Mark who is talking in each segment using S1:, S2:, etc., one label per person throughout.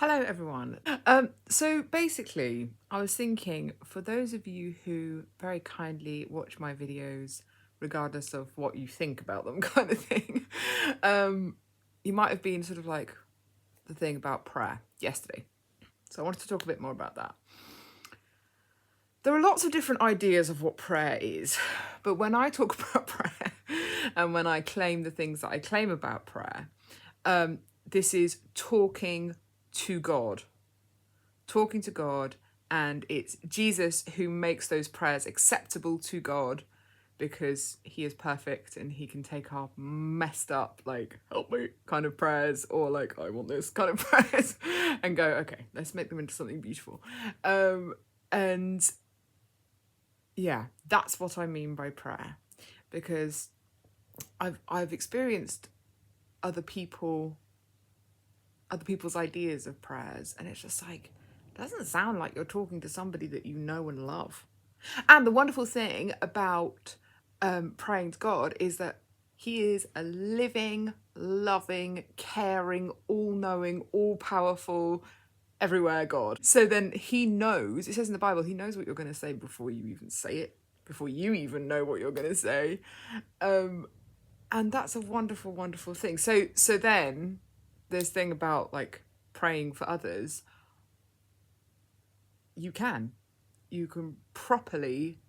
S1: Hello, everyone. So basically, I was thinking for those of you who very kindly watch my videos, regardless of what you think about them, kind of thing, you might have been sort of like the thing about prayer yesterday. So I wanted to talk a bit more about that. There are lots of different ideas of what prayer is, but when I talk about prayer and when I claim the things that I claim about prayer, this is talking to God, and it's Jesus who makes those prayers acceptable to God because he is perfect and he can take our messed up, like, help me kind of prayers, or like, I want this kind of prayers, and go, okay, let's make them into something beautiful. And yeah, that's what I mean by prayer, because I've experienced other people's ideas of prayers, and it's just like, it doesn't sound like you're talking to somebody that you know and love. And the wonderful thing about praying to God is that he is a living, loving, caring, all-knowing, all-powerful, everywhere God. So then he knows, it says in the Bible, he knows what you're going to say before you even say it, before you even know what you're going to say. And that's a wonderful, wonderful thing. So then this thing about like praying for others, you can properly,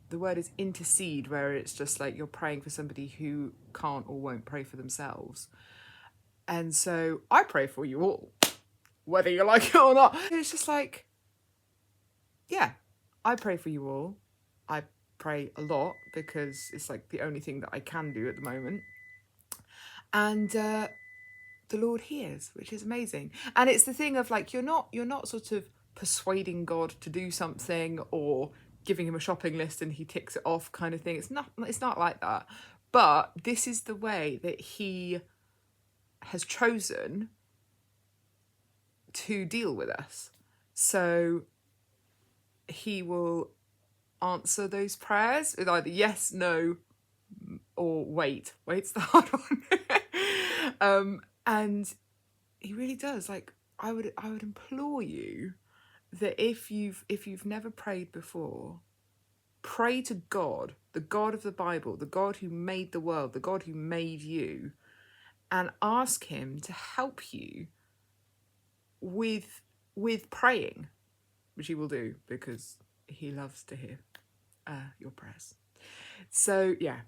S1: the word is intercede, where it's just like you're praying for somebody who can't or won't pray for themselves. And so I pray for you all, whether you like it or not. It's just like, yeah, I pray for you all. I pray a lot because it's like the only thing that I can do at the moment. And the Lord hears, which is amazing. And it's the thing of like, you're not sort of persuading God to do something or giving him a shopping list and he ticks it off kind of thing. It's not like that. But this is the way that he has chosen to deal with us. So he will answer those prayers with either yes, no, or wait. Wait's the hard one. And he really does. Like, I would implore you that if you've never prayed before, pray to God, the God of the Bible, the God who made the world, the God who made you, and ask him to help you with praying, which he will do because he loves to hear your prayers. So yeah,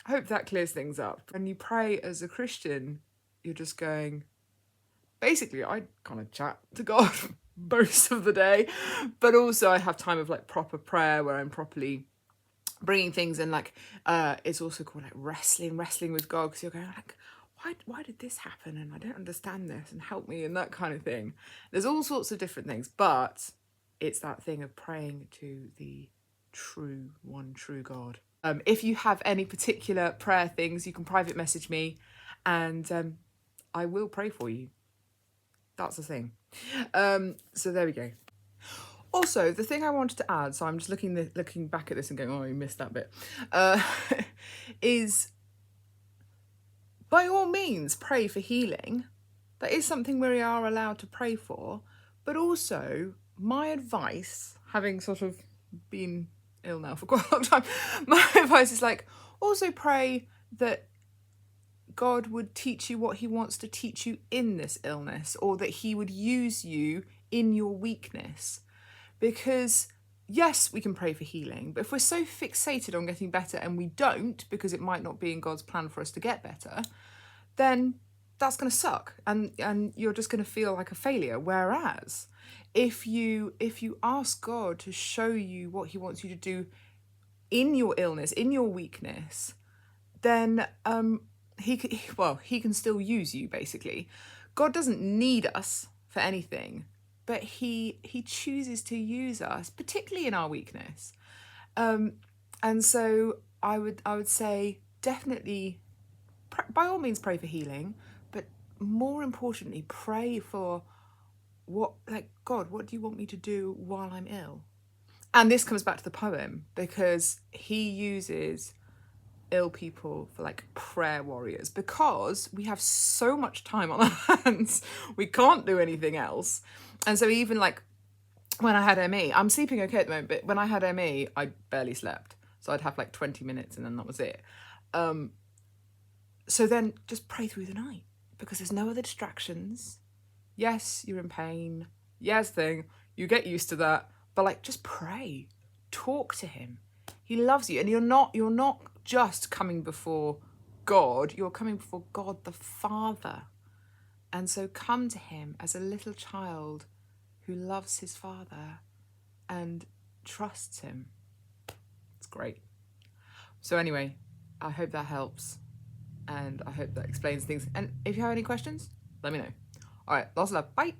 S1: I hope that clears things up. When you pray as a Christian, you're just going, basically, I kind of chat to God most of the day, but also I have time of like proper prayer where I'm properly bringing things in. Like it's also called like wrestling with God, because you're going like, why did this happen, and I don't understand this, and help me, and that kind of thing. There's all sorts of different things, but it's that thing of praying to the true God. If you have any particular prayer things, you can private message me, and I will pray for you. That's the thing. So there we go. Also, the thing I wanted to add, so I'm just looking back at this and going, oh, you missed that bit, is by all means pray for healing. That is something we are allowed to pray for. But also, my advice, having sort of been ill now for quite a long time, my advice is like, also pray that God would teach you what he wants to teach you in this illness, or that he would use you in your weakness. Because yes, we can pray for healing, but if we're so fixated on getting better and we don't, because it might not be in God's plan for us to get better, then that's going to suck, and you're just going to feel like a failure. Whereas if you ask God to show you what he wants you to do in your illness, in your weakness, then he can still use you, basically. God doesn't need us for anything, but he chooses to use us, particularly in our weakness. And so I would say definitely, by all means, pray for healing, but more importantly, pray for God, what do you want me to do while I'm ill? And this comes back to the poem, because he uses ill people for like prayer warriors, because we have so much time on our hands. We can't do anything else. And so even like when I had ME, I'm sleeping okay at the moment, but when I had ME, I barely slept. So I'd have like 20 minutes and then that was it. So then just pray through the night, because there's no other distractions. Yes, you're in pain. Yes, you get used to that, but like just pray, talk to him. He loves you, and you're not just coming before God, you're coming before God the Father. And so come to him as a little child who loves his father and trusts him. It's great. So anyway, I hope that helps, and I hope that explains things. And if you have any questions, let me know. All right, lots of love. Bye.